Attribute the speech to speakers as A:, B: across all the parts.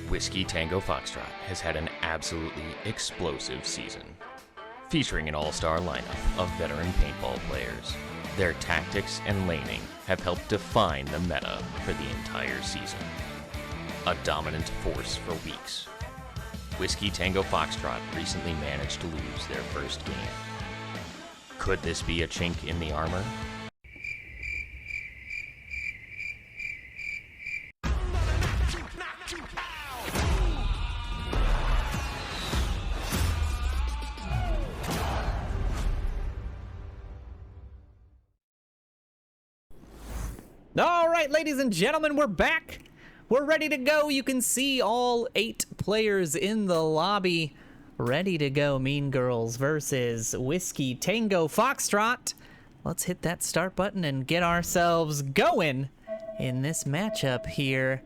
A: Whiskey Tango Foxtrot has had an absolutely explosive season, featuring an all-star lineup of veteran paintball players. Their tactics and laning have helped define the meta for the entire season. A dominant force for weeks, Whiskey Tango Foxtrot recently managed to lose their first game. Could this be a chink in the armor?
B: All right, ladies and gentlemen, we're back. We're ready to go. You can see all 8 players in the lobby ready to go. Mean Girls versus Whiskey Tango Foxtrot. Let's hit that start button and get ourselves going in this matchup here.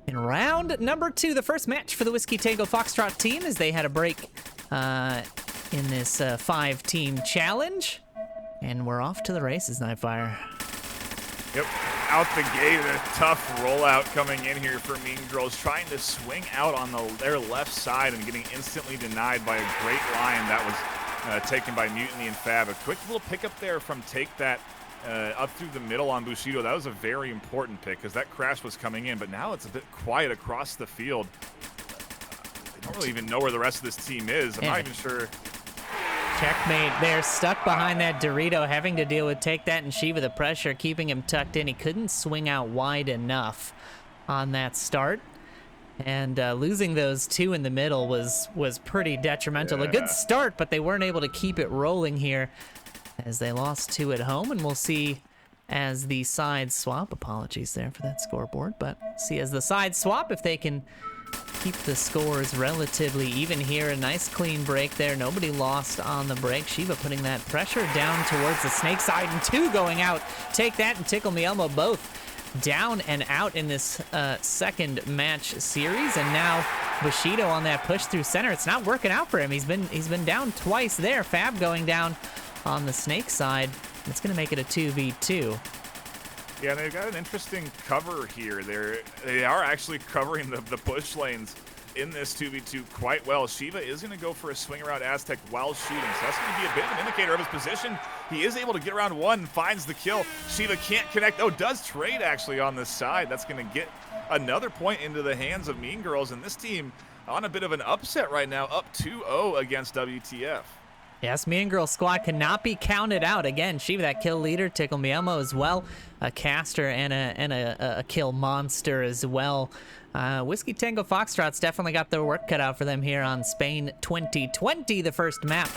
B: In round number 2, the first match for the Whiskey Tango Foxtrot team, as they had a break in this 5-team challenge. And we're off to the races, Nightfire.
C: Yep, out the gate, a tough rollout coming in here for Mean Girls, trying to swing out on their left side and getting instantly denied by a great line that was taken by Mutiny and Fab. A quick little pickup there from Take That up through the middle on Bushido. That was a very important pick because that crash was coming in, but now it's a bit quiet across the field. I don't really even know where the rest of this team is. I'm not even sure.
B: Checkmate. They're stuck behind that Dorito, having to deal with Take That and Shiva. The pressure keeping him tucked in. He couldn't swing out wide enough on that start. And losing those 2 in the middle was pretty detrimental. A good start, but they weren't able to keep it rolling here as they lost 2 at home. And we'll see as the side swap. Apologies there for that scoreboard. But see as the side swap if they can keep the scores relatively even here. A nice clean break there. Nobody lost on the break. Shiva putting that pressure down towards the snake side, and 2 going out. Take That and Tickle Me Elmo both down and out in this second match series. And now Bushido on that push through center. It's not working out for him. He's been down twice there. Fab going down on the snake side. It's going to make it a 2v2.
C: Yeah, they've got an interesting cover here. They are actually covering the push lanes in this 2v2 quite well. Shiva is going to go for a swing around Aztec while shooting, so that's going to be a bit of an indicator of his position. He is able to get around 1, finds the kill. Shiva can't connect. Oh, does trade actually on this side. That's going to get another point into the hands of Mean Girls, and this team on a bit of an upset right now, up 2-0 against WTF.
B: Yes, Mean Girl squad cannot be counted out. Again, Shiva, that kill leader, Tickle Me Elmo as well, a caster and a kill monster as well. Whiskey Tango Foxtrot's definitely got their work cut out for them here on Spain 2020, the first map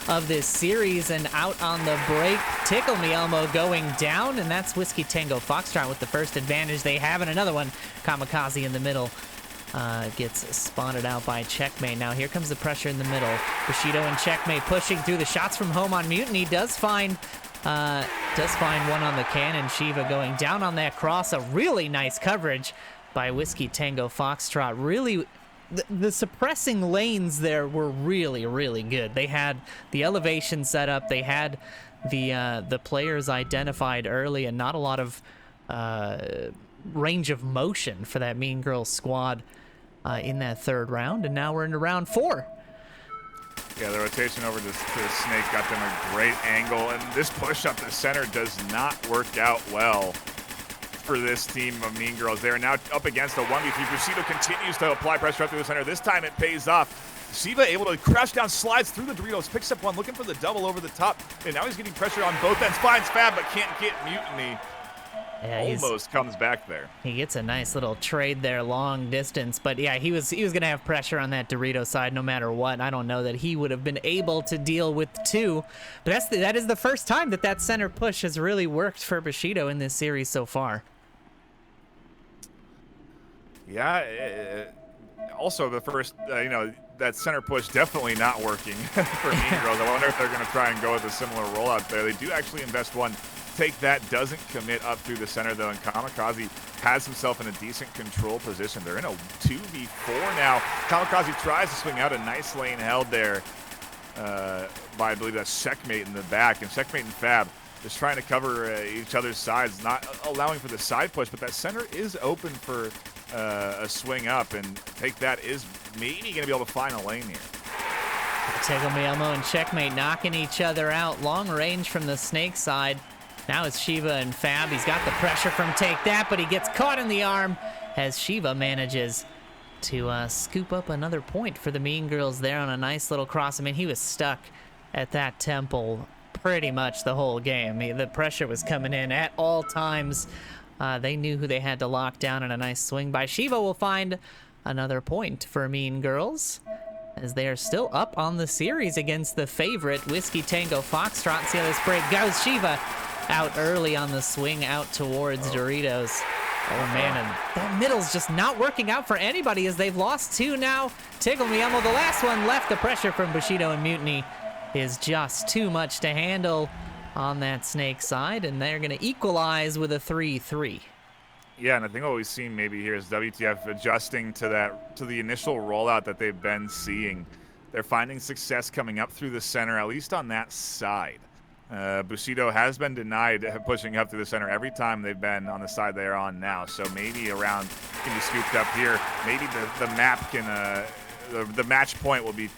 B: of this series. And out on the break, Tickle Me Elmo going down, and that's Whiskey Tango Foxtrot with the first advantage they have. And another one, Kamikaze in the middle. Gets spotted out by Checkmate. Now here comes the pressure in the middle. Bushido and Checkmate pushing through the shots from home on Mutiny. Does find one on the cannon. Shiva going down on that cross. A really nice coverage by Whiskey Tango Foxtrot. Really, the suppressing lanes there were really, really good. They had the elevation set up. They had the players identified early, and not a lot of range of motion for that Mean Girls squad in that third round. And now we're into round 4.
C: Yeah, the rotation over to the snake got them a great angle, and this push up the center does not work out well for this team of Mean Girls. They are now up against a 1v3. Bushido continues to apply pressure up through the center. This time it pays off. Shiva able to crash down, slides through the Doritos, picks up 1, looking for the double over the top, and now he's getting pressure on both ends. Finds Fab, but can't get Mutiny. Yeah, almost comes back there.
B: He gets a nice little trade there, long distance. But yeah, he was going to have pressure on that Dorito side no matter what. I don't know that he would have been able to deal with 2. But that is the first time that center push has really worked for Bushido in this series so far.
C: Yeah, also the first, that center push definitely not working for Mean Girls. I wonder if they're going to try and go with a similar rollout there. They do actually invest 1. Take That doesn't commit up through the center though, and Kamikaze has himself in a decent control position. They're in a 2v4 now. Kamikaze tries to swing out. A nice lane held there by, I believe that's Checkmate in the back, and Checkmate and Fab just trying to cover each other's sides, not allowing for the side push, but that center is open for a swing up, and Take That is maybe going to be able to find a lane here.
B: Tegomielmo and Checkmate knocking each other out. Long range from the snake side. Now it's Shiva and Fab. He's got the pressure from Take That, but he gets caught in the arm as Shiva manages to scoop up another point for the Mean Girls there on a nice little cross. I mean, he was stuck at that temple pretty much the whole game. The pressure was coming in at all times. They knew who they had to lock down, and a nice swing by Shiva will find another point for Mean Girls, as they are still up on the series against the favorite Whiskey Tango Foxtrot. See how this break goes. Shiva out early on the swing out towards Doritos. Oh man, and that middle's just not working out for anybody as they've lost two now. Tegomielmo, the last one left. The pressure from Bushido and Mutiny is just too much to handle on that snake side, and they're going to equalize with a 3-3.
C: Yeah, and I think what we've seen maybe here is WTF adjusting to the initial rollout that they've been seeing. They're finding success coming up through the center, at least on that side. Bushido has been denied pushing up through the center every time they've been on the side they're on now. So maybe around can be scooped up here. Maybe the map can, the match point will be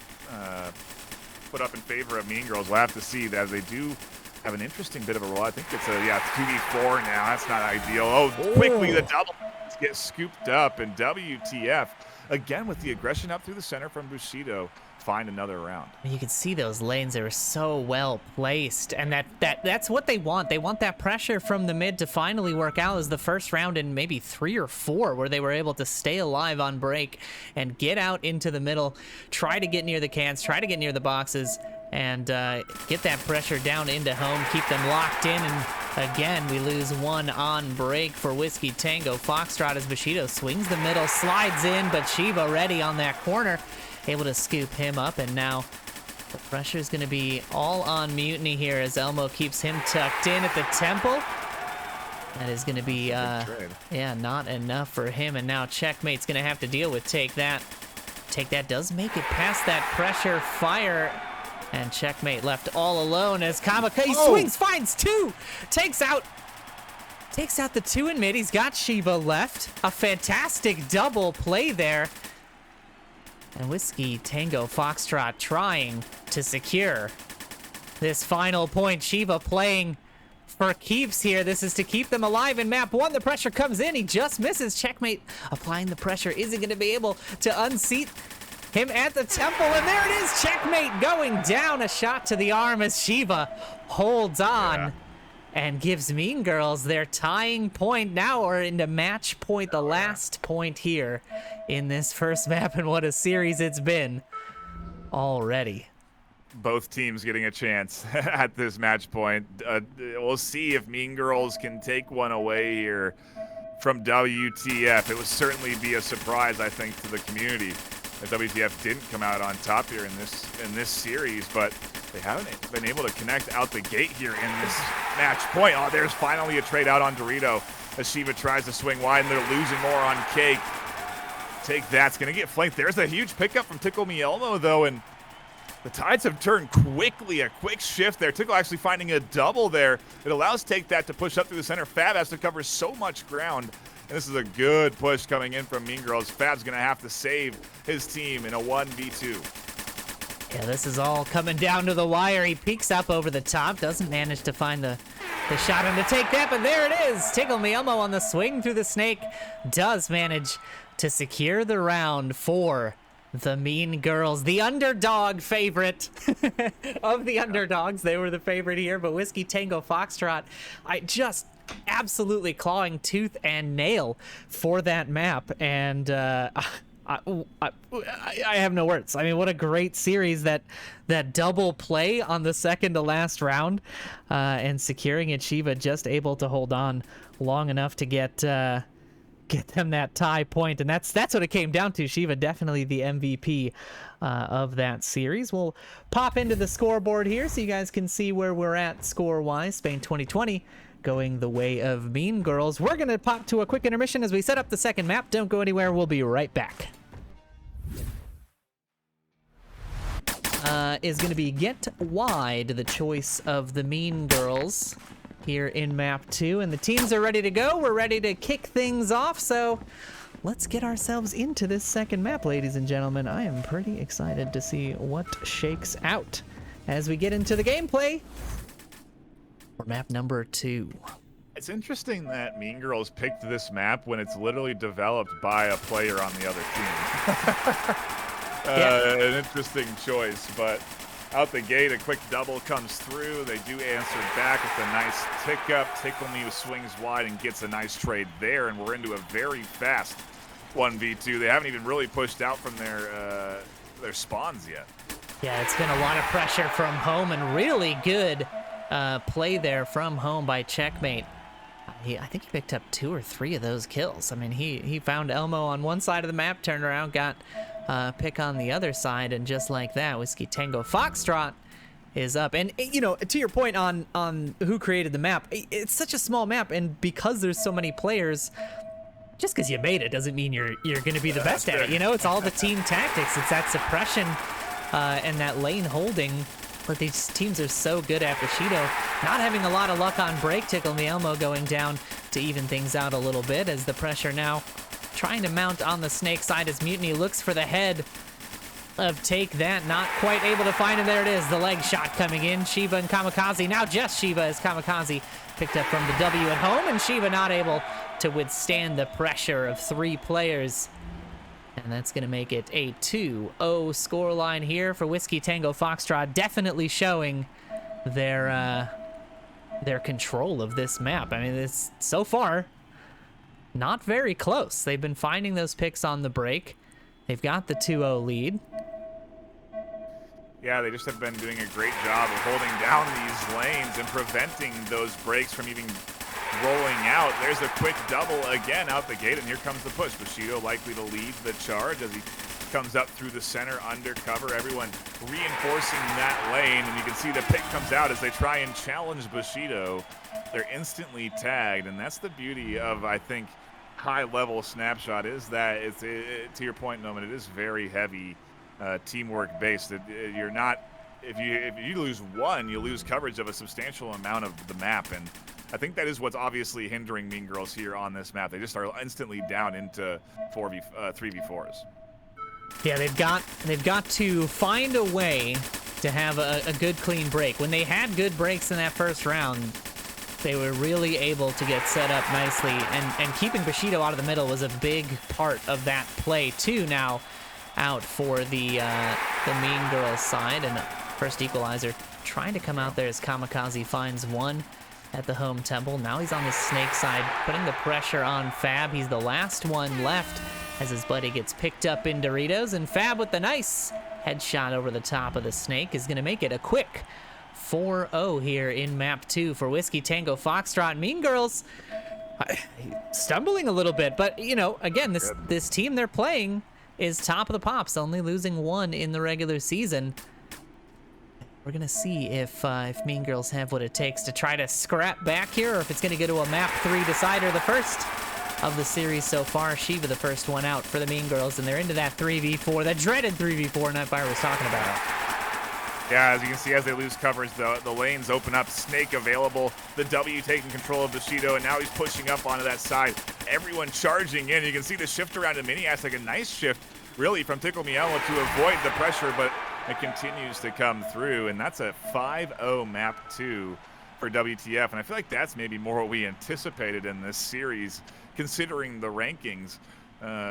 C: put up in favor of Mean Girls. We'll have to see that they do have an interesting bit of a roll. I think it's a 2v4 now. That's not ideal. Oh, quickly the double gets scooped up, and WTF again with the aggression up through the center from Bushido. Find another round.
B: You can see those lanes, they were so well placed, and that's what they want. They want that pressure from the mid to finally work out as the first round in maybe 3 or 4 where they were able to stay alive on break and get out into the middle, try to get near the cans, try to get near the boxes, and get that pressure down into home, keep them locked in. And again, we lose one on break for Whiskey Tango Foxtrot as Bushido swings the middle, slides in, but Shiva ready on that corner, able to scoop him up. And now the pressure is going to be all on Mutiny here as Elmo keeps him tucked in at the temple. That is going to be not enough for him, and now Checkmate's going to have to deal with Take That. Take That does make it past that pressure fire, and Checkmate left all alone as Kamikaze swings, finds two, takes out the two in mid. He's got Shiva left. A fantastic double play there. And Whiskey Tango Foxtrot trying to secure this final point. Shiva playing for keeps here. This is to keep them alive in map 1. The pressure comes in. He just misses. Checkmate applying the pressure. Is he going to be able to unseat him at the temple? And there it is. Checkmate going down. A shot to the arm as Shiva holds on and gives Mean Girls their tying point. Now we're into match point, the last point here in this first map, and what a series it's been already.
C: Both teams getting a chance at this match point. We'll see if Mean Girls can take one away here from WTF. It would certainly be a surprise, I think, to the community that WTF didn't come out on top here in this series, but they haven't been able to connect out the gate here in this match point. Oh, there's finally a trade out on Dorito as Shiva tries to swing wide, and they're losing more on Cake. Take That's going to get flanked. There's a huge pickup from Tegomielmo, though, and the tides have turned quickly. A quick shift there. Tickle actually finding a double there. It allows Take That to push up through the center. Fab has to cover so much ground. And this is a good push coming in from Mean Girls. Fab's going to have to save his team in a 1v2.
B: Yeah, this is all coming down to the wire. He peeks up over the top. Doesn't manage to find the shot on to Take That, but there it is. Tegomielmo on the swing through the snake does manage to secure the round for the Mean Girls, the underdog favorite of the underdogs. They were the favorite here, but Whiskey Tango Foxtrot, just absolutely clawing tooth and nail for that map. And I have no words. I mean, what a great series, that double play on the second to last round, and securing it. Shiva just able to hold on long enough to get them that tie point, and that's what it came down to. Shiva definitely the MVP of that series. We'll pop into the scoreboard here so you guys can see where we're at score-wise. Spain 2020 going the way of Mean Girls. We're going to pop to a quick intermission as we set up the second map. Don't go anywhere. We'll be right back. Is going to be Get Wide, the choice of the Mean Girls here in map 2, and the teams are ready to go. We're ready to kick things off, so let's get ourselves into this second map, ladies and gentlemen. I am pretty excited to see what shakes out as we get into the gameplay for map number 2.
C: It's interesting that Mean Girls picked this map when it's literally developed by a player on the other team. An interesting choice, but out the gate, a quick double comes through. They do answer back with a nice tick up. Tickle Me swings wide and gets a nice trade there, and we're into a very fast 1v2. They haven't even really pushed out from their spawns yet.
B: Yeah, it's been a lot of pressure from home and really good play there from home by Checkmate. I think he picked up 2 or 3 of those kills. I mean, he found Elmo on one side of the map, turned around, got pick on the other side, and just like that, Whiskey Tango Foxtrot is up. And, you know, to your point on who created the map, it's such a small map, and because there's so many players, just because you made it doesn't mean you're going to be the best at it. You know, it's all the team tactics. It's that suppression and that lane holding. But these teams are so good at Bushido. Not having a lot of luck on break. Tickle Me Elmo going down to even things out a little bit as the pressure now trying to mount on the Snake side as Mutiny looks for the head of Take That. Not quite able to find it. There it is. The leg shot coming in. Shiva and Kamikaze. Now just Shiva as Kamikaze picked up from the W at home. And Shiva not able to withstand the pressure of 3 players. And that's going to make it a 2-0 scoreline here for Whiskey Tango Foxtrot, definitely showing their control of this map. I mean, this so far not very close. They've been finding those picks on the break. They've got the 2-0 lead.
C: Yeah, they just have been doing a great job of holding down these lanes and preventing those breaks from even rolling out. There's a quick double again out the gate, and here comes the push. Bushido likely to lead the charge as he comes up through the center undercover. Everyone reinforcing that lane, and you can see the pick comes out as they try and challenge Bushido. They're instantly tagged, and that's the beauty of, I think, high-level Snapshot, is that to your point, Noman, it is very heavy teamwork based. You're not, if you lose one, you lose coverage of a substantial amount of the map, and I think that is what's obviously hindering Mean Girls here on this map. They just are instantly down into 3v4s.
B: Yeah, they've got to find a way to have a good clean break. When they had good breaks in that first round, they were really able to get set up nicely, and keeping Bushido out of the middle was a big part of that play too. Now out for the Mean Girls side, and first equalizer trying to come out there as Kamikaze finds one at the home temple. Now he's on the Snake side, putting the pressure on Fab. He's the last one left as his buddy gets picked up in Doritos, and Fab with the nice headshot over the top of the Snake is going to make it a quick 4-0 here in map 2 for Whiskey Tango Foxtrot. Mean Girls stumbling a little bit, but you know, again, this team they're playing is top of the pops, only losing 1 in the regular season. We're gonna see if Mean Girls have what it takes to try to scrap back here, or if it's gonna go to a map 3 decider, the first of the series so far. Shiva the first one out for the Mean Girls, and they're into that 3v4, that dreaded 3v4 Nightfire was talking about.
C: Yeah, as you can see, as they lose coverage, the lanes open up. Snake available. The W taking control of Bushido, and now he's pushing up onto that side. Everyone charging in. You can see the shift around to Miniax, like a nice shift, really, from Tickle Me Elmo to avoid the pressure, but it continues to come through, and that's a 5-0 map 2 for WTF, and I feel like that's maybe more what we anticipated in this series, considering the rankings.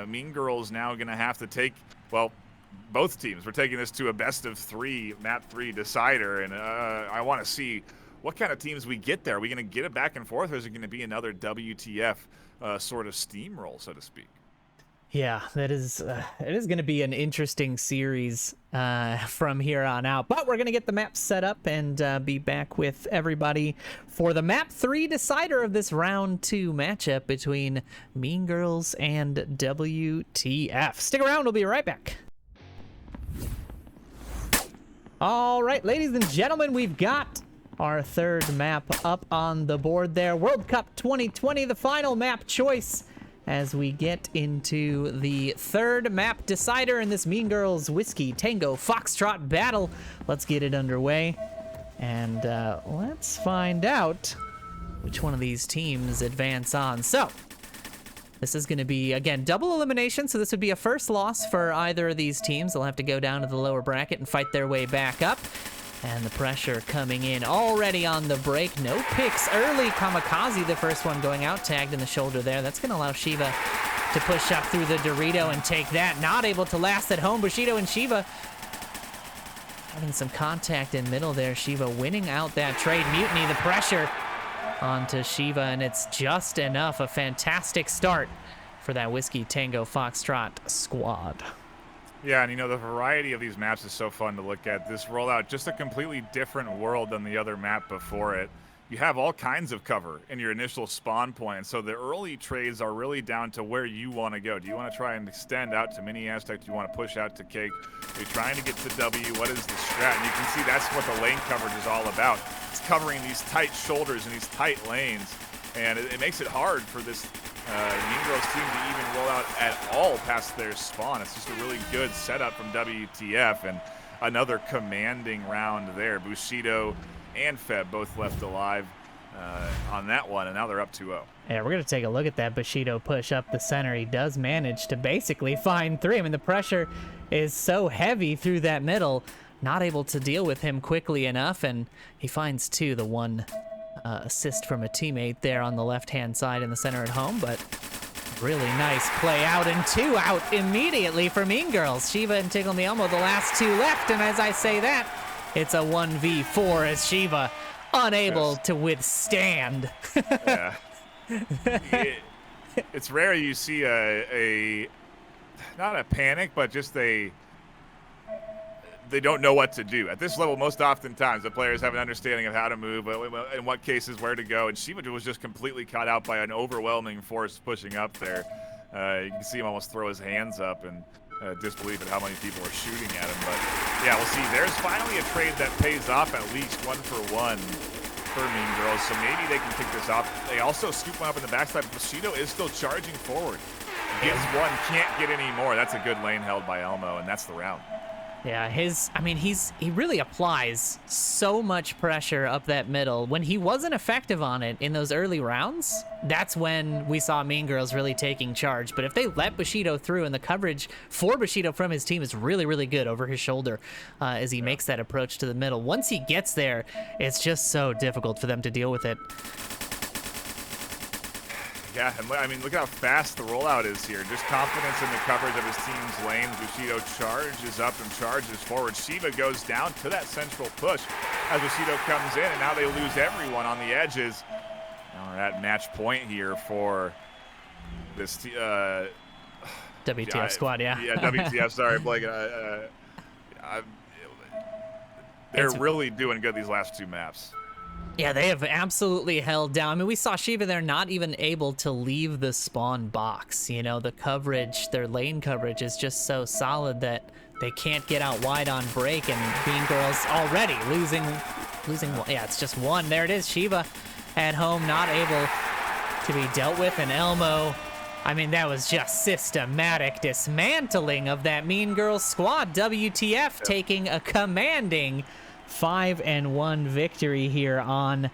C: Mean Girls now going to have to take, well, both teams. We're taking this to a best-of-3 map 3 decider, and I want to see what kind of teams we get there. Are we going to get it back and forth, or is it going to be another WTF sort of steamroll, so to speak?
B: Yeah, it is going to be an interesting series from here on out. But we're going to get the map set up and be back with everybody for the map 3 decider of this round 2 matchup between Mean Girls and WTF. Stick around, we'll be right back. All right, ladies and gentlemen, we've got our third map up on the board there. World Cup 2020, the final map choice as we get into the third map decider in this Mean Girls Whiskey Tango Foxtrot battle. Let's get it underway, and let's find out which one of these teams advance on. So, This is going to be, again, double elimination, so this would be a first loss for either of these teams. They'll have to go down to the lower bracket and fight their way back up. And the pressure coming in already on the break. No picks early. Kamikaze, the first one going out, tagged in the shoulder there. That's going to allow Shiva to push up through the Dorito and take that. Not able to last at home. Bushido and Shiva having some contact in middle there. Shiva winning out that trade. Mutiny, the pressure onto Shiva, and it's just enough. A fantastic start for that Whiskey Tango Foxtrot squad.
C: Yeah, and the variety of these maps is so fun to look at. This rollout, just a completely different world than the other map before it. You have all kinds of cover in your initial spawn point, so the early trades are really down to where you want to go. Do you want to try and extend out to Mini Aztec? Do you want to push out to Cake? Are you trying to get to W? What is the strat? And you can see that's what the lane coverage is all about. It's covering these tight shoulders and these tight lanes, and it makes it hard for this Mean Girls team to even roll out at all past their spawn. It's just a really good setup from WTF, and another commanding round there. Bushido and Feb both left alive on that one, and now they're up 2-0.
B: Yeah, we're going to take a look at that Bushido push up the center. He does manage to basically find 3. I mean, the pressure is so heavy through that middle, not able to deal with him quickly enough, and he finds 2, the one assist from a teammate there on the left-hand side in the center at home, but really nice play out, and 2 out immediately for Mean Girls. Shiva and Tickle Me Elmo, the last 2 left, and as I say that, it's a 1v4 as Shiva unable to withstand.
C: Yeah. It's rare you see a not a panic, but just they don't know what to do. At this level, most oftentimes, the players have an understanding of how to move, in what cases, where to go, and Shiva was just completely caught out by an overwhelming force pushing up there. You can see him almost throw his hands up and disbelief at how many people are shooting at him. But, yeah, we'll see. There's finally a trade that pays off at least 1-for-1 for Mean Girls, so maybe they can pick this off. They also scoop one up in the backside. Bushido is still charging forward. Gets one, can't get any more. That's a good lane held by Elmo, and that's the round.
B: Yeah, he really applies so much pressure up that middle. When he wasn't effective on it in those early rounds, that's when we saw Mean Girls really taking charge. But if they let Bushido through, and the coverage for Bushido from his team is really, really good over his shoulder as he makes that approach to the middle. Once he gets there, it's just so difficult for them to deal with it.
C: Yeah, and I mean, look how fast the rollout is here. Just confidence in the coverage of his team's lanes. Bushido charges up and charges forward. Shiva goes down to that central push as Bushido comes in, and now they lose everyone on the edges. Now we're at match point here for this
B: WTF squad, yeah.
C: Yeah, WTF, sorry, Blake. They're really doing good these last 2 maps.
B: Yeah, they have absolutely held down. I mean, we saw Shiva there not even able to leave the spawn box. You know, the coverage, their lane coverage is just so solid that they can't get out wide on break, and Mean Girls already losing. Yeah, it's just 1. There it is, Shiva at home, not able to be dealt with, and Elmo. I mean, that was just systematic dismantling of that Mean Girls squad. WTF taking a commanding 5-1 victory here on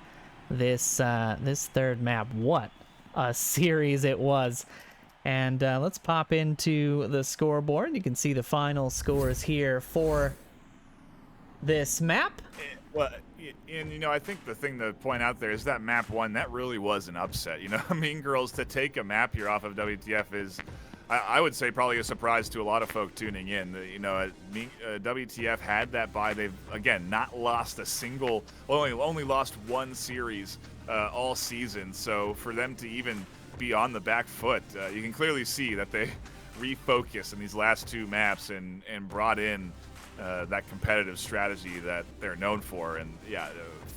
B: this this third map. What a series it was. And let's pop into the scoreboard. You can see the final scores here for this map.
C: Well, and I think the thing to point out there is that map 1, that really was an upset. Mean Girls to take a map here off of WTF is, I would say, probably a surprise to a lot of folk tuning in. WTF had that bye. They've, again, not lost a single, only lost 1 series all season. So for them to even be on the back foot, you can clearly see that they refocused in these last 2 maps and brought in that competitive strategy that they're known for. And yeah,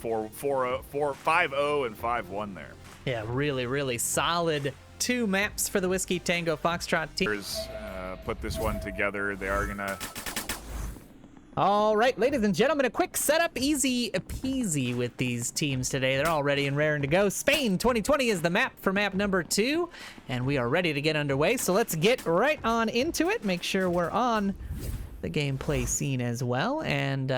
C: 5-0 and 5-1 there.
B: Yeah, really, really solid 2 maps for the Whiskey Tango Foxtrot team.
C: Put this one together. They are gonna.
B: All right, ladies and gentlemen, a quick setup, easy peasy with these teams today. They're all ready and raring to go. Spain 2020 is the map for map number 2, and we are ready to get underway. So let's get right on into it. Make sure we're on the gameplay scene as well, and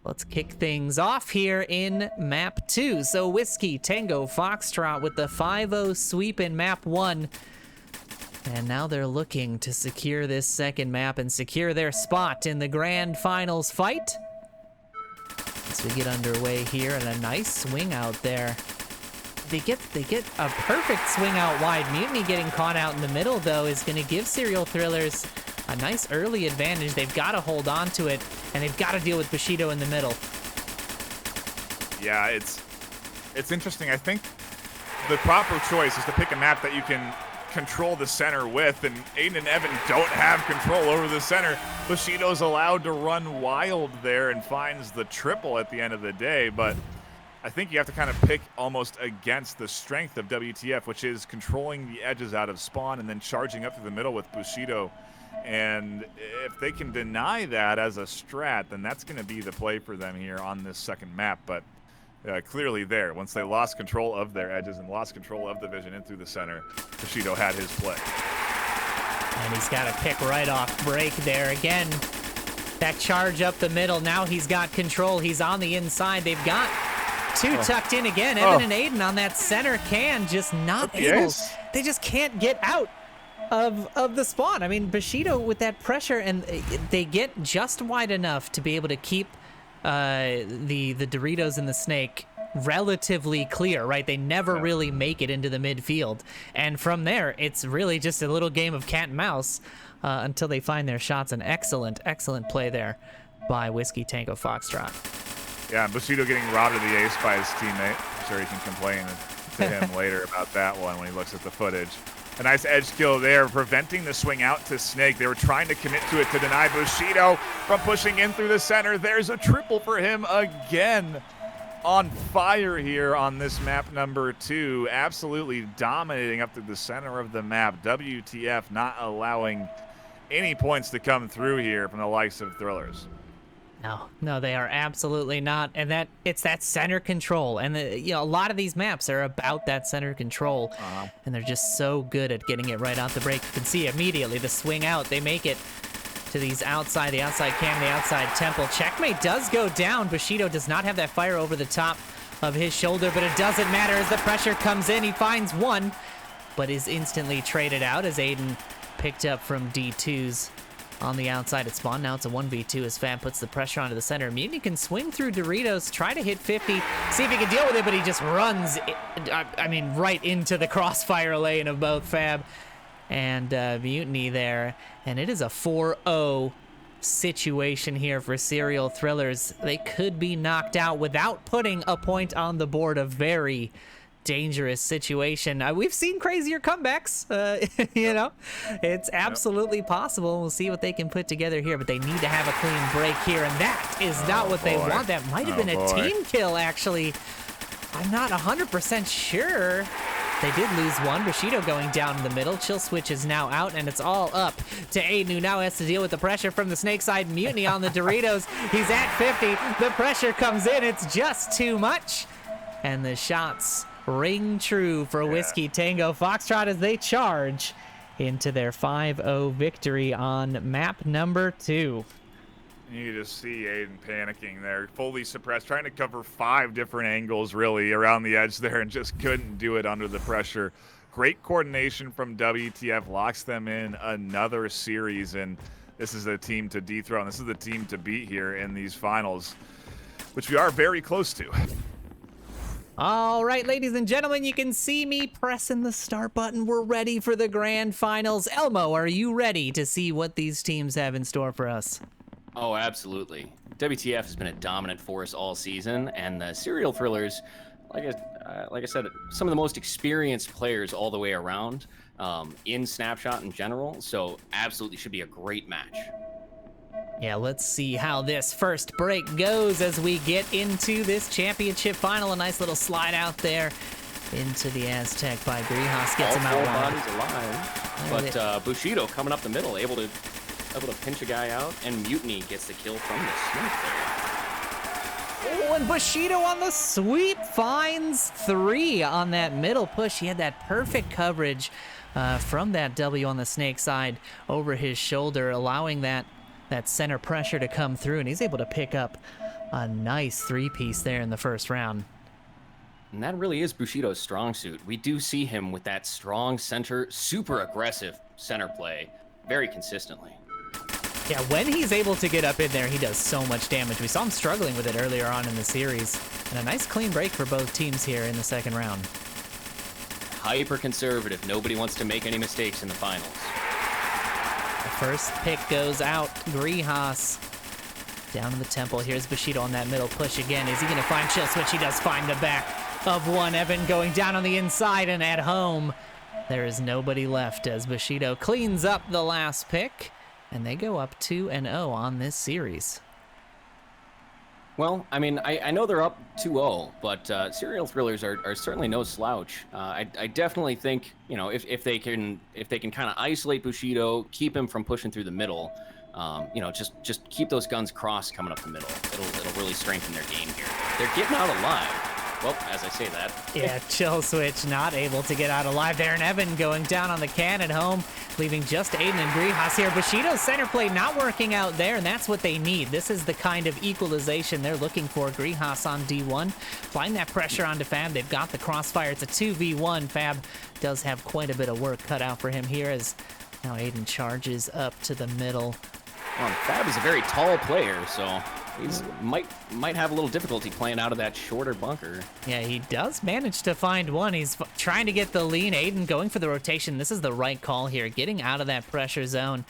B: let's kick things off here in map 2. So Whiskey Tango Foxtrot with the 5-0 sweep in map 1. And now they're looking to secure this second map and secure their spot in the grand finals fight. As we get underway here, and a nice swing out there. They get a perfect swing out wide. Mutiny getting caught out in the middle, though, is going to give Serial Thrillers a nice early advantage. They've got to hold on to it, and they've got to deal with Bushido in the middle.
C: Yeah, it's interesting. I think the proper choice is to pick a map that you can control the center with, and Aiden and Evan don't have control over the center. Bushido's allowed to run wild there and finds the triple at the end of the day, but I think you have to kind of pick almost against the strength of WTF, which is controlling the edges out of spawn and then charging up through the middle with Bushido. And if they can deny that as a strat, then that's going to be the play for them here on this second map. But clearly there, once they lost control of their edges and lost control of the vision in through the center, Bushido had his play.
B: And he's got a pick right off break there. Again, that charge up the middle. Now he's got control. He's on the inside. They've got two tucked in again. Evan and Aiden on that center can just not able. They just can't get out of the spawn. I mean, Bushido with that pressure, and they get just wide enough to be able to keep the Doritos and the Snake relatively clear, right? They never really make it into the midfield. And from there, it's really just a little game of cat and mouse until they find their shots. An excellent, excellent play there by Whiskey Tango Foxtrot.
C: Yeah, Bushido getting robbed of the ace by his teammate. I'm sure he can complain to him later about that one when he looks at the footage. A nice edge kill there, preventing the swing out to Snake. They were trying to commit to it to deny Bushido from pushing in through the center. There's a triple for him again. On fire here on this map number 2. Absolutely dominating up to the center of the map. WTF not allowing any points to come through here from the likes of Thrillers.
B: No, they are absolutely not. And it's that center control. And a lot of these maps are about that center control. And they're just so good at getting it right out the break. You can see immediately the swing out. They make it to the outside cam, the outside temple. Checkmate does go down. Bushido does not have that fire over the top of his shoulder, but it doesn't matter as the pressure comes in. He finds one, but is instantly traded out as Aiden picked up from D2's on the outside at spawn. Now it's a 1v2 as Fab puts the pressure onto the center. Mutiny can swing through Doritos, try to hit 50, see if he can deal with it, but he just runs, right into the crossfire lane of both Fab and Mutiny there. And it is a 4-0 situation here for Serial Thrillers. They could be knocked out without putting a point on the board. A very dangerous situation. We've seen crazier comebacks, it's absolutely possible. We'll see what they can put together here, but they need to have a clean break here, and that is not what they want. That might have been a team kill, actually. I'm not 100% sure. They did lose one. Bushido going down in the middle. Chill switch is now out, and it's all up to Aiden, who now has to deal with the pressure from the Snake side. Mutiny on the Doritos. He's at 50. The pressure comes in. It's just too much. And the shots ring true for Whiskey Tango Foxtrot as they charge into their 5-0 victory on map number 2.
C: You just see Aiden panicking there, fully suppressed, trying to cover 5 different angles really around the edge there and just couldn't do it under the pressure. Great coordination from WTF, locks them in another series, and this is a team to dethrone. This is the team to beat here in these finals, which we are very close to.
B: All right, ladies and gentlemen, you can see me pressing the start button. We're ready for the grand finals. Elmo, are you ready to see what these teams have in store for us?
A: Oh, absolutely. WTF has been a dominant force all season, and the Serial Thrillers, like I said, some of the most experienced players all the way around in Snapshot in general, so absolutely should be a great match.
B: Yeah, let's see how this first break goes as we get into this championship final. A nice little slide out there into the Aztec by Grihas. Gets him out
A: all 4
B: wide.
A: bodies alive, but Bushido coming up the middle, able to pinch a guy out, and Mutiny gets the kill from the sweep there.
B: Oh, and Bushido on the sweep finds 3 on that middle push. He had that perfect coverage from that W on the Snake side over his shoulder, allowing that center pressure to come through, and he's able to pick up a nice 3-piece there in the first round.
A: And that really is Bushido's strong suit. We do see him with that strong center, super aggressive,
D: center play very consistently.
B: Yeah, when he's able to get up in there, he does so much damage. We saw him struggling with it earlier on in the series. And a nice clean break for both teams here in the second round.
D: Hyper conservative. Nobody wants to make any mistakes in the finals.
B: The first pick goes out. Grihas down in the temple. Here's Bushido on that middle push again. Is he going to find Chill Switch? He does find the back of one. Evan going down on the inside, and at home, there is nobody left as Bushido cleans up the last pick. And they go up 2-0 on this series.
D: Well, I mean, I know they're up 2-0, but serial thrillers are certainly no slouch. I definitely think, you know, if they can kind of isolate Bushido, keep him from pushing through the middle, you know, just keep those guns crossed coming up the middle. It'll really strengthen their game here. They're getting out alive. Well, as I say that.
B: Yeah, Chill Switch not able to get out alive there. And Evan going down on the can at home, leaving just Aiden and Grihas here. Bushido's center play not working out there, and that's what they need. This is the kind of equalization they're looking for. Grihas on D1. Find that pressure onto Fab. They've got the crossfire. It's a 2v1. Fab does have quite a bit of work cut out for him here as now Aiden charges up to the middle.
D: Well, Fab is a very tall player, so he's might have a little difficulty playing out of that shorter bunker.
B: Yeah, he does manage to find one. He's trying to get the lean. Aiden going for the rotation. This is the right call here, getting out of that pressure zone.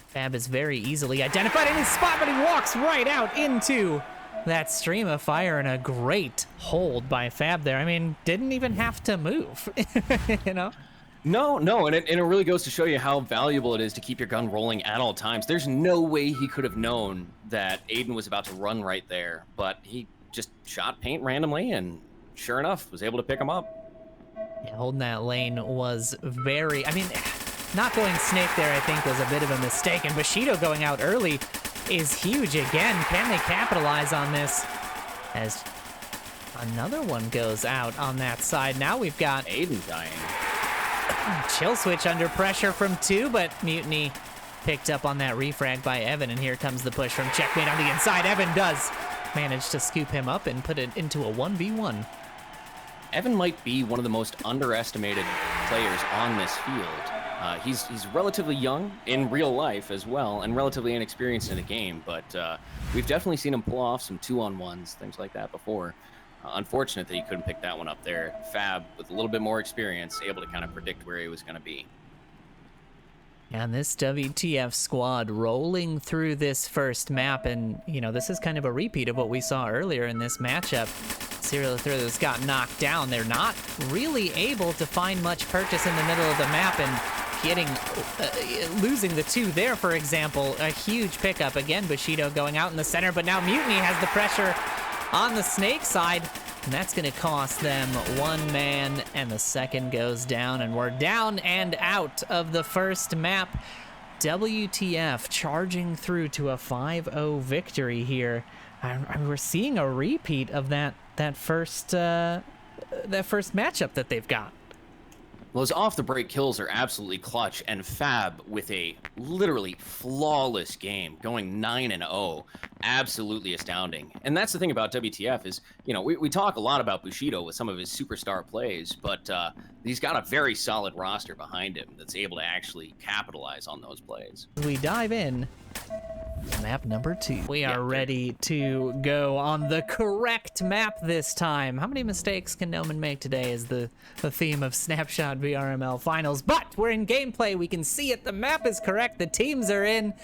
B: Fab is very easily identified in his spot, but he walks right out into that stream of fire, and a great hold by Fab there. I mean, didn't even have to move, you know?
D: No, and it really goes to show you how valuable it is to keep your gun rolling at all times. There's no way he could have known that Aiden was about to run right there, but he just shot paint randomly and sure enough was able to pick him up.
B: Yeah, holding that lane was very, I mean, not going snake there I think was a bit of a mistake, and Bushido going out early is huge again. Can they capitalize on this as another one goes out on that side? Now we've got
D: Aiden dying.
B: Chill Switch under pressure from 2, but Mutiny picked up on that refrag by Evan, and here comes the push from Checkmate on the inside. Evan does manage to scoop him up and put it into a 1v1.
D: Evan might be one of the most underestimated players on this field. He's relatively young in real life as well, and relatively inexperienced in the game, but we've definitely seen him pull off some 2-on-1s, things like that before. Unfortunate that he couldn't pick that one up there. Fab, with a little bit more experience, able to kind of predict where he was going to be.
B: And this WTF squad rolling through this first map, and, you know, this is kind of a repeat of what we saw earlier in this matchup. Serial Thrillers got knocked down. They're not really able to find much purchase in the middle of the map, and getting losing the 2 there, for example, a huge pickup. Again, Bushido going out in the center, but now Mutiny has the pressure on the snake side, and that's going to cost them 1 man, and the second goes down, and we're down and out of the first map. WTF charging through to a 5-0 victory here. We're seeing a repeat of that first matchup that they've got.
D: Those off-the-break kills are absolutely clutch, and Fab with a literally flawless game, going 9-0, absolutely astounding. And that's the thing about WTF is, you know, we talk a lot about Bushido with some of his superstar plays, but he's got a very solid roster behind him that's able to actually capitalize on those plays.
B: We dive in. Map number 2. We are ready to go on the correct map this time. How many mistakes can Noman make today is the theme of Snapshot VRML Finals. But we're in gameplay. We can see it. The map is correct. The teams are in.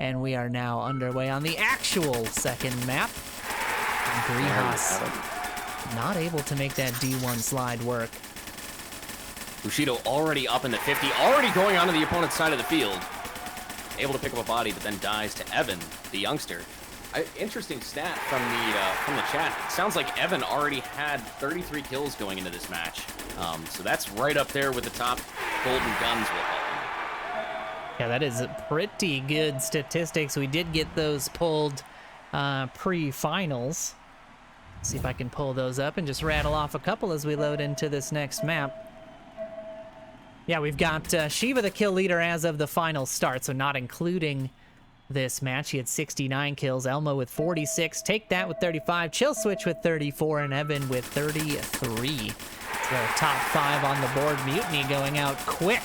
B: And we are now underway on the actual second map. And Grihas not able to make that D1 slide work.
D: Bushido already up in the 50, already going onto the opponent's side of the field. Able to pick up a body, but then dies to Evan, the youngster. Interesting stat from the chat. It sounds like Evan already had 33 kills going into this match. So that's right up there with the top golden guns we'll call them.
B: Yeah, that is pretty good statistics. We did get those pulled pre-finals. See if I can pull those up and just rattle off a couple as we load into this next map. Yeah, we've got Shiva the kill leader as of the final start, so not including this match. He had 69 kills, Elmo with 46, Take That with 35, Chill Switch with 34, and Evan with 33. So top 5 on the board. Mutiny going out quick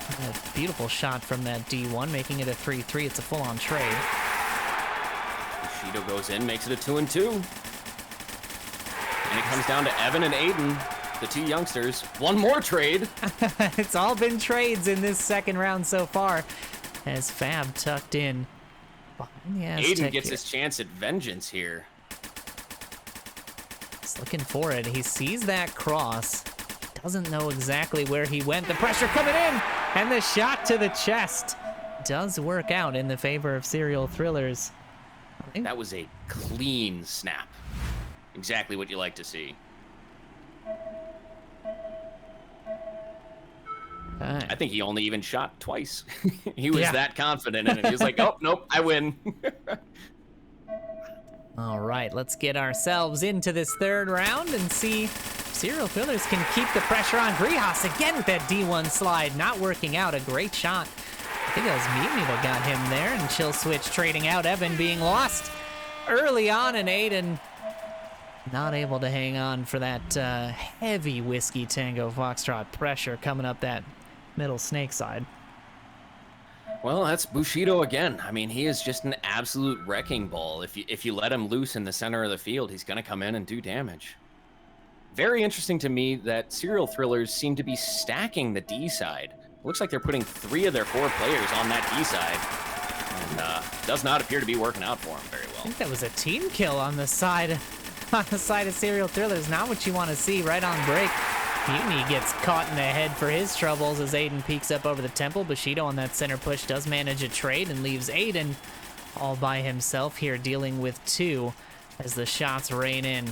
B: A beautiful shot from that D1, making it a 3-3. It's a full-on trade.
D: Bushido goes in, makes it a 2-2. And it comes down to Evan and Aiden, the two youngsters. One more trade.
B: It's all been trades in this second round so far, as Fab tucked in behind the Aztec.
D: Aiden gets his chance at vengeance here.
B: He's looking for it. He sees that cross. Doesn't know exactly where he went. The pressure coming in, and the shot to the chest does work out in the favor of Serial Thrillers.
D: That was a clean snap. Exactly what you like to see. I think he only even shot twice. He was that confident in it. He was like, oh, nope, I win.
B: All right, let's get ourselves into this third round and see if Serial Thrillers can keep the pressure on. Grihas again with that D1 slide, not working out. A great shot. I think it was Mutiny that got him there, and Chill Switch trading out. Evan being lost early on, and Aiden not able to hang on for that heavy Whiskey Tango Foxtrot pressure coming up that middle snake side.
D: Well, that's Bushido again. I mean, he is just an absolute wrecking ball. If you let him loose in the center of the field, he's going to come in and do damage. Very interesting to me that Serial Thrillers seem to be stacking the D side. It looks like they're putting 3 of their 4 players on that D side. And does not appear to be working out for him very well.
B: I think that was a team kill on the side of Serial Thrillers. Not what you want to see right on break. Mutiny gets caught in the head for his troubles as Aiden peeks up over the temple. Bushido on that center push does manage a trade and leaves Aiden all by himself here, dealing with 2 as the shots rain in.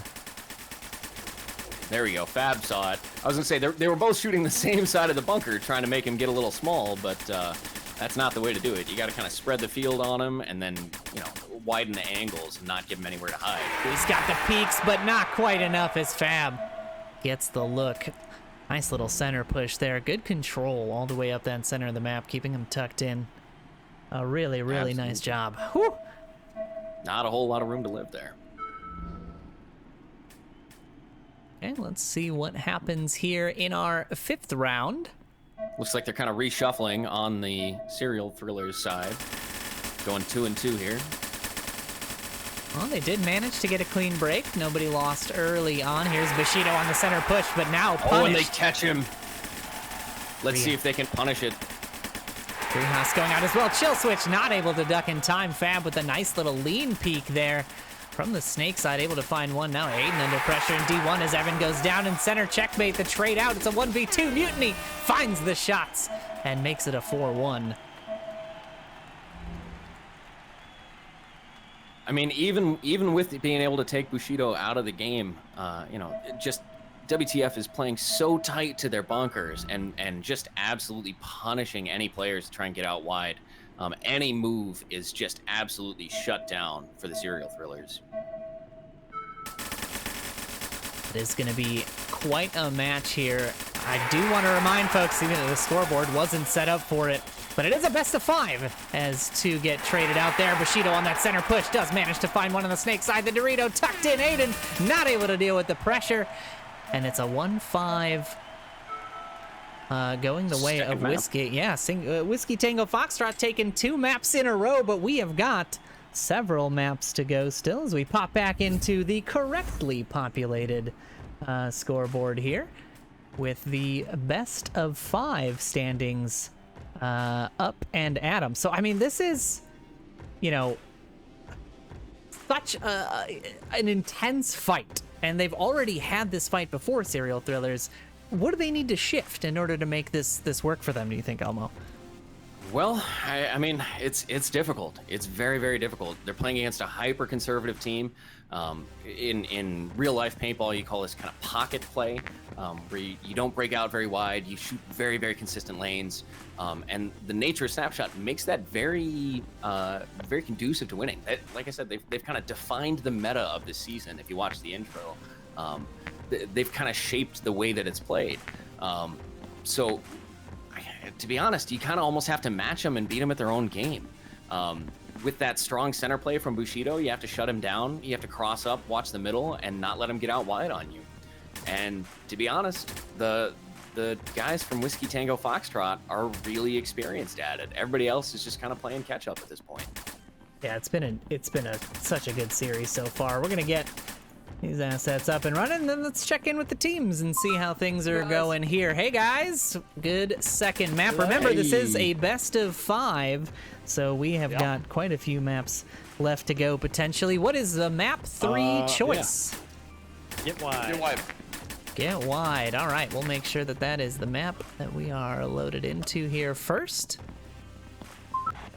D: There we go. Fab saw it. I was going to say, they were both shooting the same side of the bunker, trying to make him get a little small, but that's not the way to do it. You got to kind of spread the field on him and then, widen the angles and not give him anywhere to hide.
B: He's got the peaks, but not quite enough as Fab gets the look. Nice little center push there. Good control all the way up that center of the map, keeping him tucked in. A really, really nice job. Whew.
D: Not a whole lot of room to live there.
B: And let's see what happens here in our 5th round.
D: Looks like they're kind of reshuffling on the Serial Thrillers side. Going 2-2 here.
B: Well, they did manage to get a clean break. Nobody lost early on. Here's Bushido on the center push, but now punished.
D: Oh, and they catch him. Let's see if they can punish it.
B: Greenhouse going out as well. Chill Switch not able to duck in time. Fab with a nice little lean peek there from the snake side, able to find one. Now Aiden under pressure in D1 as Evan goes down in center. Checkmate the trade out. It's a 1v2. Mutiny finds the shots and makes it a 4-1.
D: I mean, even with being able to take Bushido out of the game, just WTF is playing so tight to their bunkers and just absolutely punishing any players to try and get out wide. Any move is just absolutely shut down for the Serial Thrillers.
B: It is going to be quite a match here. I do want to remind folks, even though the scoreboard wasn't set up for it, but it is a best of 5 as 2 get traded out there. Bushido on that center push does manage to find one on the snake side. The Dorito tucked in. Aiden not able to deal with the pressure. And it's a 1-5 going the way of Whiskey. Yeah, Whiskey Tango Foxtrot taking 2 maps in a row, but we have got several maps to go still as we pop back into the correctly populated scoreboard here with the best of 5 standings up and at 'em. So, I mean, this is, such an intense fight. And they've already had this fight before, Serial Thrillers. What do they need to shift in order to make this work for them, do you think, Elmo?
D: Well, I mean, it's difficult. It's very, very difficult. They're playing against a hyper-conservative team. In real-life paintball, you call this kind of pocket play, where you don't break out very wide. You shoot very, very consistent lanes. And the nature of Snapshot makes that very, very conducive to winning. Like I said, they've kind of defined the meta of the season. If you watch the intro, they've kind of shaped the way that it's played. So, to be honest, you kind of almost have to match them and beat them at their own game. With that strong center play from Bushido, you have to shut him down. You have to cross up, watch the middle, and not let him get out wide on you. And to be honest, the the guys from Whiskey Tango Foxtrot are really experienced at it. Everybody else is just kind of playing catch up at this point.
B: Yeah, it's been such a good series so far. We're gonna get these assets up and running, and then let's check in with the teams and see how things are going here. Hey guys, good second map. Remember, this is a best of 5, so we have got quite a few maps left to go potentially. What is the map 3 choice?
E: Get wide.
F: Get wide.
B: Get wide. All right, we'll make sure that that is the map that we are loaded into here first.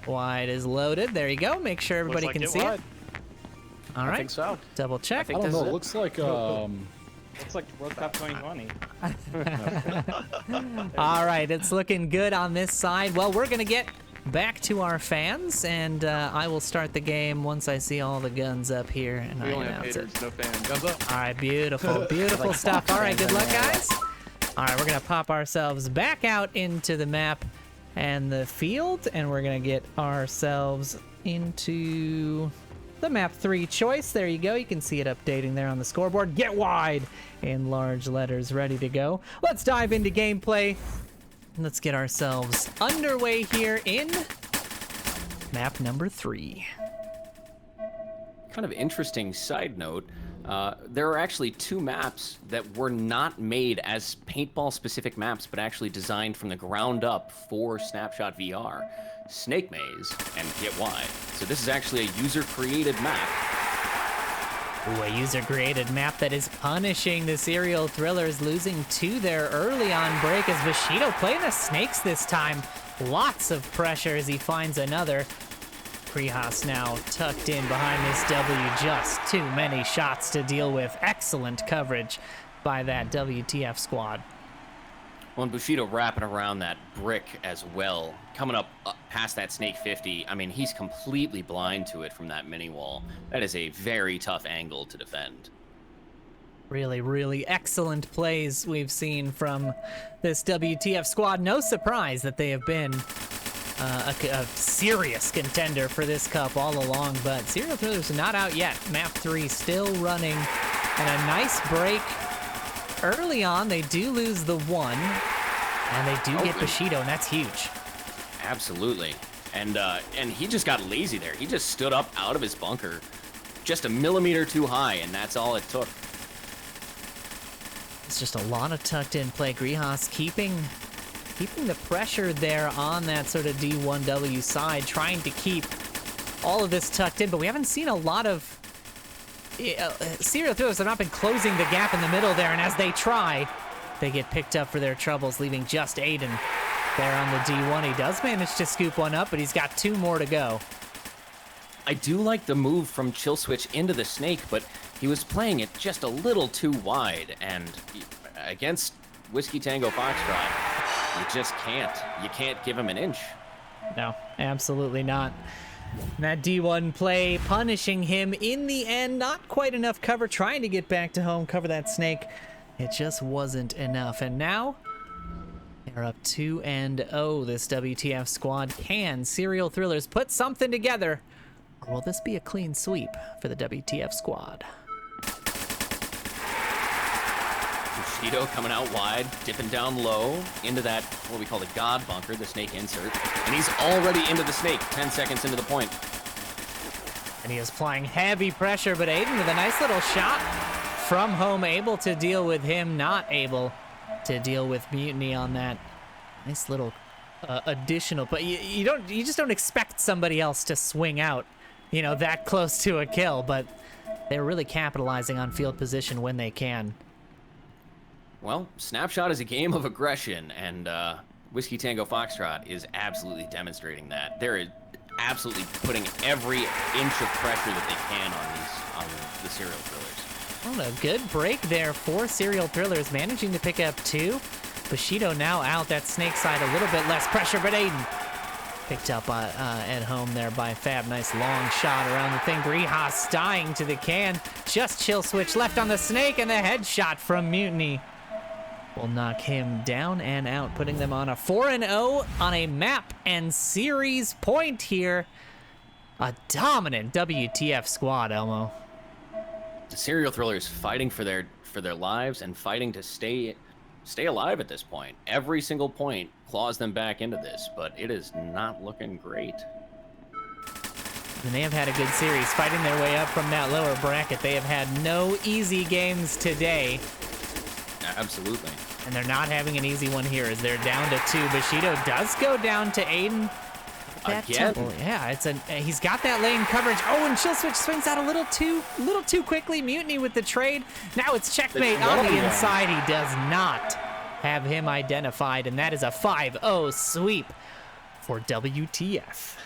B: Wide is loaded. There you go. Make sure everybody
E: Looks like
B: can
E: get
B: see
E: wide.
B: it. All right.
F: I think so.
B: Double check.
F: I don't know. It
E: this
F: looks like
E: Looks like World Cup 2020.
B: All right, it's looking good on this side. Well, we're gonna get back to our fans, and I will start the game once I see all the guns up here and
F: we
B: I
F: only have
B: announce
F: haters,
B: it.
F: no fans. Guns up.
B: All right, beautiful, beautiful stuff. All right, good luck, guys. All right, we're gonna pop ourselves back out into the map and the field, and we're gonna get ourselves into the map 3 choice. There you go. You can see it updating there on the scoreboard. Get wide in large letters, ready to go. Let's dive into gameplay. Let's get ourselves underway here in map number 3.
D: Kind of interesting side note, there are actually 2 maps that were not made as paintball-specific maps, but actually designed from the ground up for Snapshot VR. Snake Maze and Get Wide. So this is actually a user-created map.
B: Ooh, a user-created map that is punishing the Serial Thrillers, losing 2 there early on break as Bushido playing the snakes this time. Lots of pressure as he finds another. Krihas now tucked in behind this W. Just too many shots to deal with. Excellent coverage by that WTF squad.
D: Well, and Bushido wrapping around that brick as well, coming up past that Snake 50. I mean, he's completely blind to it from that mini wall. That is a very tough angle to defend.
B: Really, really excellent plays we've seen from this WTF squad. No surprise that they have been a serious contender for this cup all along, but Serial Thrillers are not out yet. Map 3 still running, and a nice break. Early on, they do lose the 1, and they do get Bushido, and that's huge.
D: Absolutely. And he just got lazy there. He just stood up out of his bunker just a millimeter too high, and that's all it took.
B: It's just a lot of tucked in play. Grihas keeping the pressure there on that sort of D1W side, trying to keep all of this tucked in, but we haven't seen a lot of Serial Thrillers have not been closing the gap in the middle there, and as they try, they get picked up for their troubles, leaving just Aiden there on the D1. He does manage to scoop one up, but he's got 2 more to go.
D: I do like the move from Chill Switch into the Snake, but he was playing it just a little too wide, and against Whiskey Tango Foxtrot, you just can't. You can't give him an inch.
B: No, absolutely not. That D1 play punishing him in the end. Not quite enough cover, trying to get back to home, cover that Snake. It just wasn't enough. And now they're up 2-0. This WTF squad. Can Serial Thrillers put something together, or will this be a clean sweep for the WTF squad?
D: Bushido coming out wide, dipping down low into that, what we call the God bunker, the Snake insert. And he's already into the Snake, 10 seconds into the point.
B: And he is applying heavy pressure, but Aiden with a nice little shot from home, able to deal with him, not able to deal with Mutiny on that. Nice little additional, but you just don't expect somebody else to swing out, you know, that close to a kill, but they're really capitalizing on field position when they can.
D: Well, Snapshot is a game of aggression, and Whiskey Tango Foxtrot is absolutely demonstrating that. They're absolutely putting every inch of pressure that they can on the Serial Thrillers.
B: Well, a good break there for Serial Thrillers, managing to pick up 2. Bushido now out that Snake side, a little bit less pressure, but Aiden picked up at home there by Fab. Nice long shot around the thing. Grihas dying to the can. Just Chill Switch left on the Snake, and the headshot from Mutiny will knock him down and out, putting them on a 4-0 on a map and series point here. A dominant WTF squad, Elmo.
D: The Serial Thrillers fighting for their lives and fighting to stay stay alive at this point. Every single point claws them back into this, but it is not looking great.
B: And they have had a good series fighting their way up from that lower bracket. They have had no easy games today.
D: Absolutely.
B: And they're not having an easy one here as they're down to 2. Bushido does go down to Aiden. That
D: Again?
B: temple, yeah, he's got that lane coverage. Oh, and Chill Switch swings out a little too quickly. Mutiny with the trade. Now it's checkmate on the inside. He does not have him identified, and that is a 5-0 sweep for WTF.